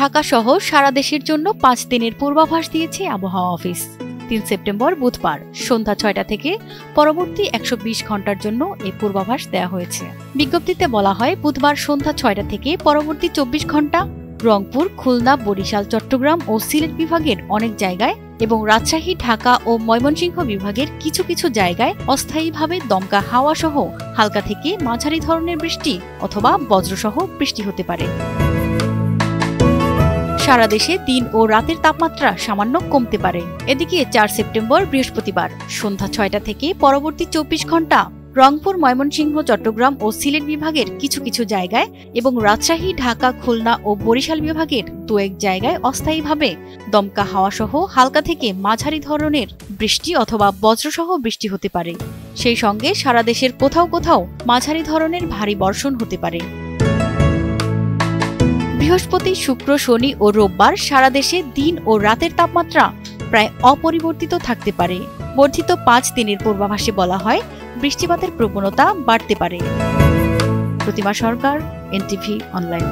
ঢাকা সহ সারা দেশের জন্য 5 দিনের পূর্বাভাস দিয়েছে আবহাওয়া অফিস। 3 সেপ্টেম্বর বুধবার সন্ধ্যা 6টা থেকে পরবর্তী 120 ঘন্টার জন্য এই পূর্বাভাস দেওয়া হয়েছে। বিজ্ঞপ্তিতে বলা হয়, বুধবার সন্ধ্যা 6টা থেকে পরবর্তী 24 ঘন্টা রংপুর, খুলনা, বরিশাল, চট্টগ্রাম ও সিলেট বিভাগের অনেক জায়গায় এবং রাজশাহী, ঢাকা ও ময়মনসিংহ বিভাগের কিছু কিছু জায়গায় অস্থায়ীভাবে দমকা হাওয়া সহ হালকা থেকে মাঝারি ধরনের বৃষ্টি অথবা বজ্রসহ বৃষ্টি হতে পারে। সারা দেশে দিন ও রাতের তাপমাত্রা সামান্য কমতে পারে। এদিকে 4 সেপ্টেম্বর বৃহস্পতিবার সন্ধ্যা 6টা থেকে পরবর্তী 24 ঘন্টা রংপুর, ময়মনসিংহ, চট্টগ্রাম ও সিলেট বিভাগের কিছু কিছু জায়গায় এবং রাজশাহী, ঢাকা, খুলনা ও বরিশাল বিভাগের 2-1 জায়গায় অস্থায়ীভাবে দমকা হাওয়া সহ হালকা থেকে মাঝারি ধরনের বৃষ্টি অথবা বজ্রসহ বৃষ্টি হতে পারে। সেই সঙ্গে সারা দেশের কোথাও কোথাও মাঝারি ধরনের ভারী বর্ষণ হতে পারে। বৃহস্পতি, শুক্র, শনি ও রোববার সারা দেশে দিন ও রাতের তাপমাত্রা প্রায় অপরিবর্তিত থাকতে পারে। বর্ধিত 5 দিনের পূর্বাভাসে বলা হয়, বৃষ্টিপাতের প্রবণতা বাড়তে পারে। প্রতিমা সরকার, এনটিভি অনলাইন।